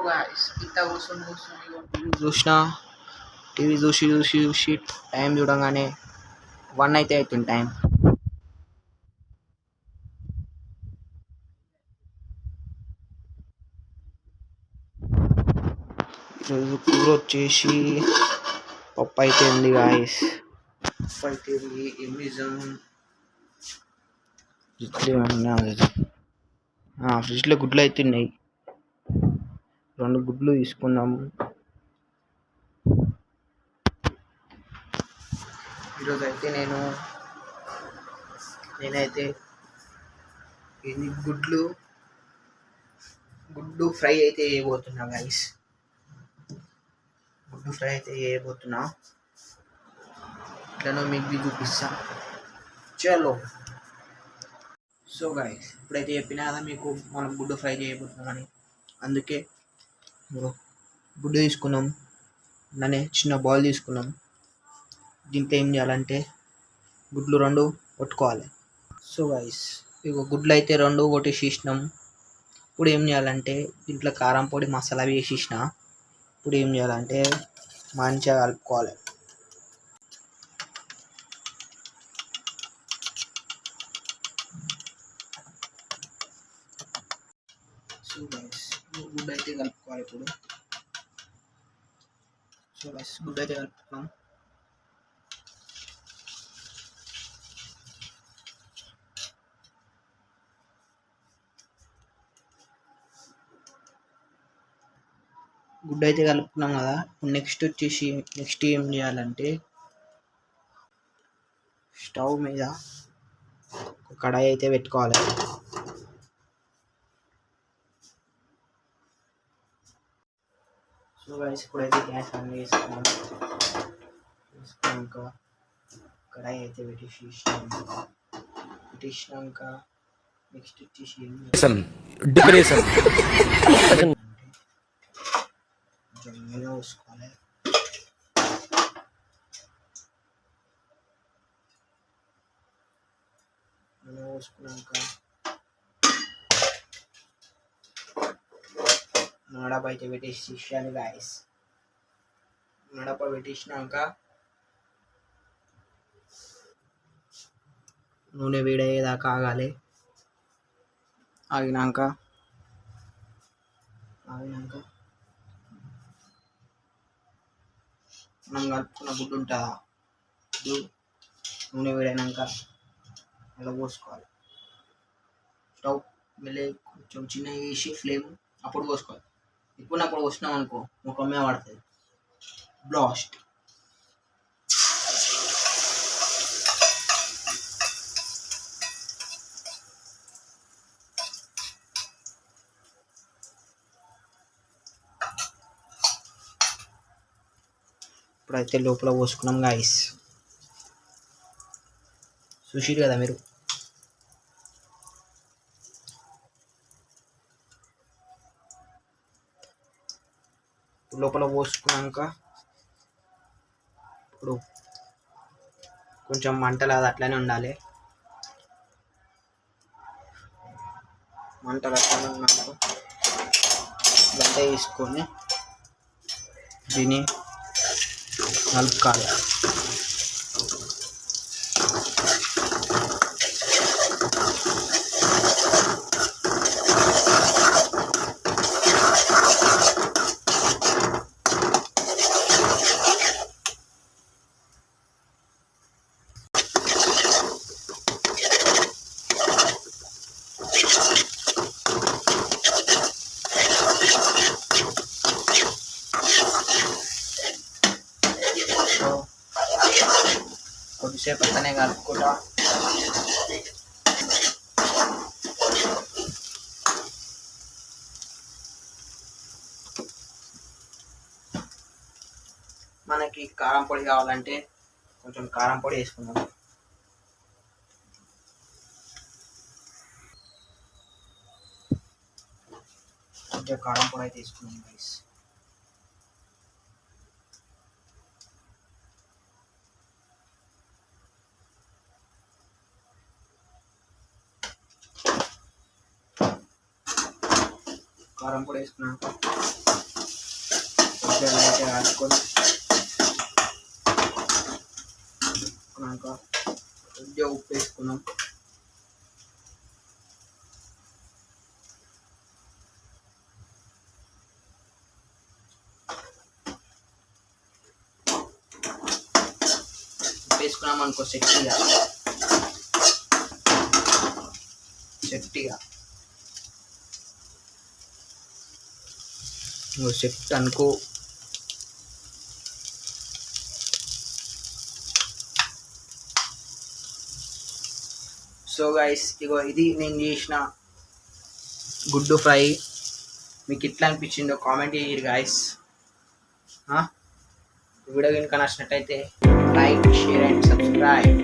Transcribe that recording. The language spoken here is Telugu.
గాయ్స్ ఇంత కూర్చొని టీవీ చూసి టైం చూడంగానే 1 అయితే అవుతుంది టైం. ఈరోజు కూర వచ్చేసి పప్పు అయితే ఉంది గాయస్. పప్పు అయితే ఉంది. ఫ్రిడ్జ్లో గుడ్లు అయితే ఉన్నాయి. 2 గుడ్లు తీసుకుందాం. ఈరోజు అయితే నేనైతే గుడ్డు ఫ్రై అయితే చేయబోతున్నా గైస్. ఇట్లనో మీకు చూపిస్తా. చలో. సో గైస్ ఇప్పుడైతే చెప్పినా కదా మీకు మనం గుడ్డు ఫ్రై చేయబోతున్నామని. అందుకే గుడ్డు తీసుకున్నాం. చిన్న బౌల్ తీసుకున్నాం. దీంట్లో ఏం చేయాలంటే గుడ్లు 2 కొట్టుకోవాలి. సో గైస్ గుడ్లు అయితే 2 కొట్టేసేసినాం. ఇప్పుడు ఏం చేయాలంటే దీంట్లో కారం పొడి మసాలా వేసేసిన. ఇప్పుడు ఏం చేయాలంటే మంచిగా కలుపుకోవాలి. సో గైస్ గుడ్డు అయితే కలుపుకోవాలి ఇప్పుడు. సో గైస్ గుడ్డు అయితే కలుపుకున్నాం. గుడ్డు అయితే కలుపుకున్నాం కదా. నెక్స్ట్ ఏం చేయాలంటే స్టవ్ మీద ఒక కడాయి అయితే పెట్టుకోవాలి. సో గైస్ ఇప్పుడైతే గ్యాస్ ఆన్ చేసుకున్నాక కడాయి అయితే పెట్టేసినాక నెక్స్ట్ వచ్చేసి నూనె పోసుకోవాలి. నూనె పోసుకున్నాక నూనెడబ్బ అయితే పెట్టేసేయాలి గాయస్. నూనెడబ్బ పెట్టేసినాక నూనె వేడయ్యేదాకా ఆగాలి. ఆగినాక మనం కలుపుకున్న గుడ్డు ఉంటుందా, నూనె వేడైనాక అలా పోసుకోవాలి. స్టవ్ మళ్ళీ కొంచెం చిన్నగా వేసి ఫ్లేమ్ అప్పుడు పోసుకోవాలి. అప్పుడు పోసినాం అనుకో ముఖం మీద పడుతుంది. బ్లాస్ట్. ఇప్పుడైతే లోపల పోసుకున్నాం గాయస్. చూసిరు కదా మీరు. లోపల పోసుకున్నాక ఇప్పుడు కొంచెం మంటలు అది అట్లనే ఉండాలి. మంటలు అట్లనే ఉన్నాక గంట తీసుకొని దీన్ని కలుపుకోవాలి. కొద్దిసేపు అట్లనే కలుపుకుంటా మనకి కారం పొడి కావాలంటే కొంచెం కారం పొడి వేసుకుందాం. కొంచెం కారం పొడి అయితే వేసుకున్నాం గైస్. కారం పొడి వేసుకున్నాక ఇట్లా లైట్గా కలుపుకొని కొద్దిగా ఉప్పు వేసుకున్నాం. వేసుకున్నాం అనుకో సెట్టిగా సెట్ అనుకో. సో గైస్ ఇగో ఇది నేను చేసిన గుడ్డు ఫ్రై. మీకు ఎట్లా అనిపించిందో కామెంట్ చేయరు గైస్. వీడియో కనుక నచ్చినట్టయితే లైక్, షేర్ అండ్ సబ్స్క్రైబ్.